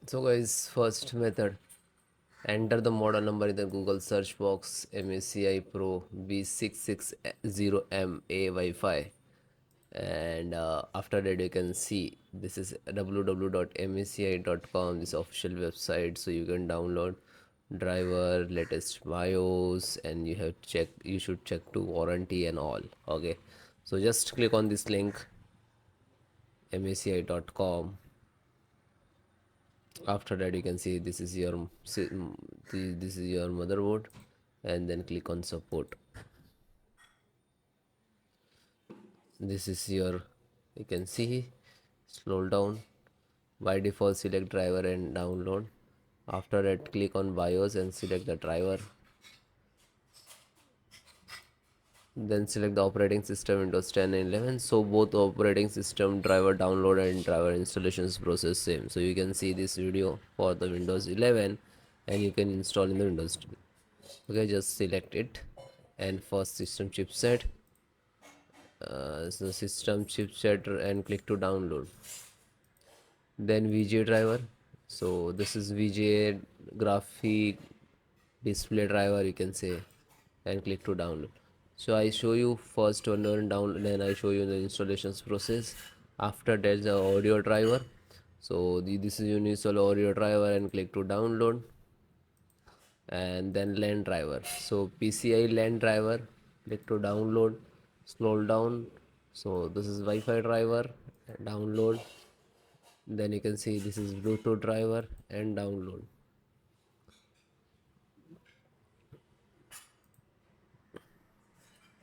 So guys, first method, enter the model number in the Google search box, MSI Pro B660M-A Wi-Fi, and after that you can see this is www.msci.com, this official website, so you can download driver, latest BIOS, and you should check to warranty and all. Okay, so just click on this link, msci.com. After that you can see this is your motherboard, and then click on support. This is your, you can see, scroll down. By default select driver and download. After that click on BIOS and select the driver, then select the operating system Windows 10 and 11. So both operating system driver download and driver installations process same. So you can see this video for the Windows 11 and you can install in the Windows 10. Okay, just select it, and first system chipset, so system chipset, and click to download. Then VGA driver, so this is VGA graphic display driver, you can say, and click to download. So I show you first one down, then I show you the installations process. After that the audio driver, so this is universal audio driver, and click to download. And then LAN driver, so PCI LAN driver, click to download, scroll down. So this is Wi-Fi driver, download. Then you can see this is Bluetooth driver, and download.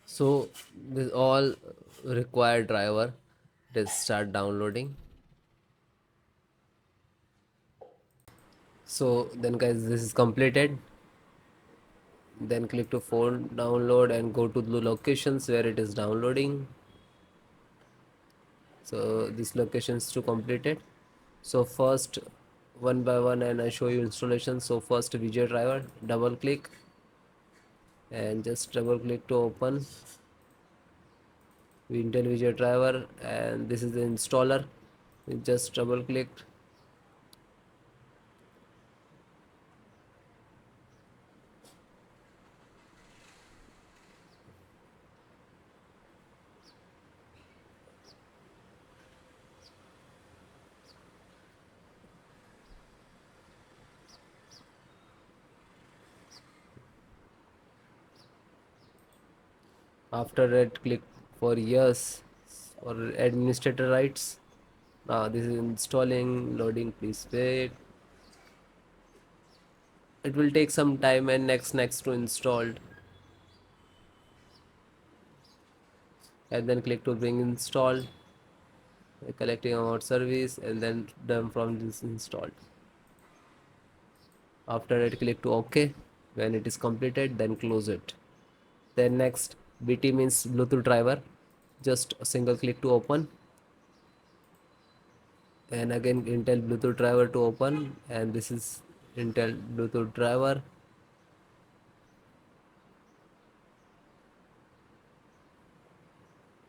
So this all required driver, let's start downloading. So then guys, this is completed. Then click to phone download and go to the locations where it is downloading. So this location is to completed. So first, one by one, and I show you installation. So first VGA driver, double click, and just double click to open Intel VGA driver, and this is the installer. You just double click. After that click for yes or administrator rights. Now this is installing, loading, please wait. It will take some time, and next to installed, and then click to bring installed, collecting about service, and then done from this installed. After that click to OK. When it is completed, then close it. Then next, BT means Bluetooth driver, just a single click to open, and again Intel Bluetooth driver to open, and this is Intel Bluetooth driver.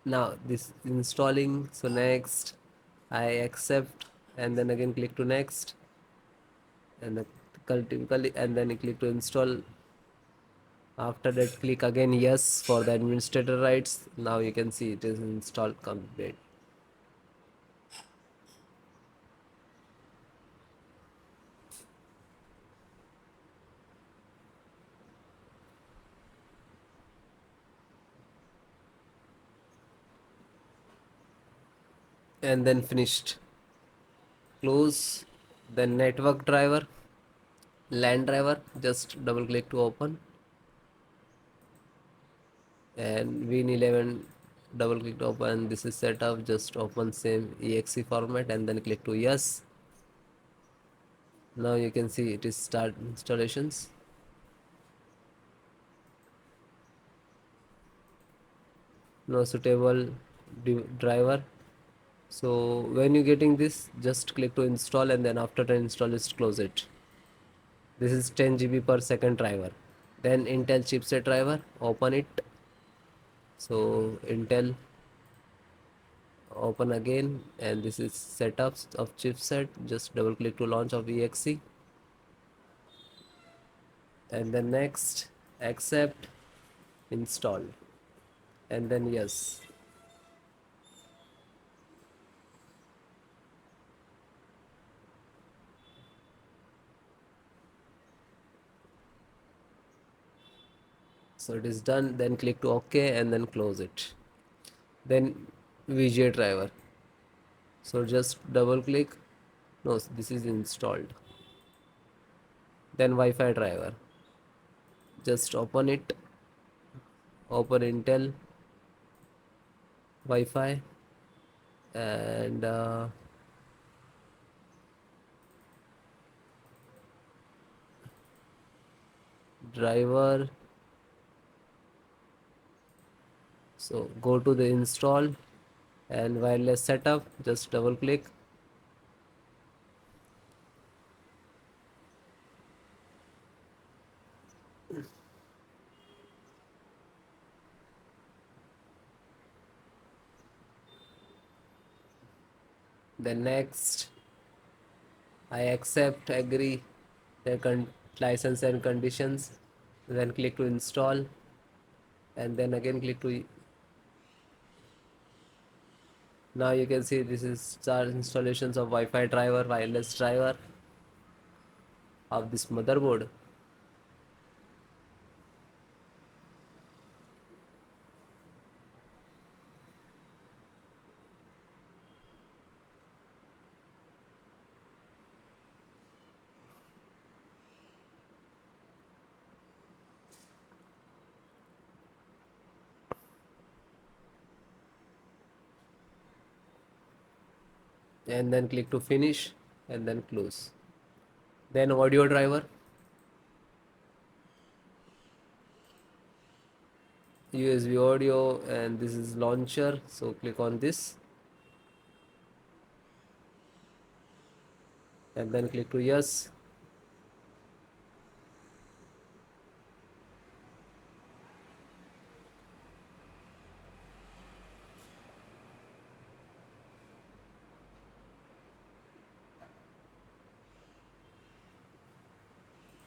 Now this installing, so next I accept, and then again click to next, and and then click to install. After that click again yes for the administrator rights. Now you can see it is installed complete. And then finished. Close. Then network driver, LAN driver, just double click to open, and Win11, double click to open. This is set up, just open same exe format, and then click to yes. Now you can see it is start installations. No suitable driver. So when you getting this, just click to install, and then after the install, just close it. This is 10 GB per second driver. Then Intel chipset driver, open it. So Intel, open again, and this is setups of chipset. Just double click to launch of exe, and then next, accept, install, and then yes. So it is done. Then click to OK and then close it. Then VGA driver. So just double click. No, this is installed. Then Wi-Fi driver. Just open it. Open Intel Wi-Fi, and driver. So go to the install and wireless setup. Just double click. Then next, I accept, agree the license and conditions. Then click to install, and then again click to. Now you can see this is start installations of Wi-Fi driver, wireless driver of this motherboard. And then click to finish and then close. Then audio driver, USB audio, and this is launcher. So click on this and then click to yes.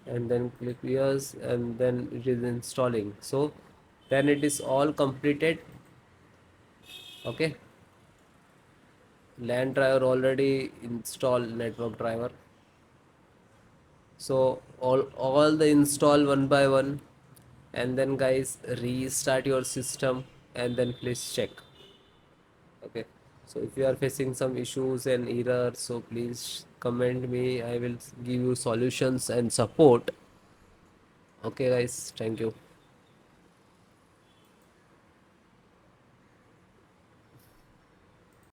And then click yes, and then it is installing. So then it is all completed. Okay, LAN driver already installed, network driver. So all the install one by one, and then guys restart your system and then please check. Okay, so if you are facing some issues and errors, so please comment me. I will give you solutions and support. Okay guys, thank you.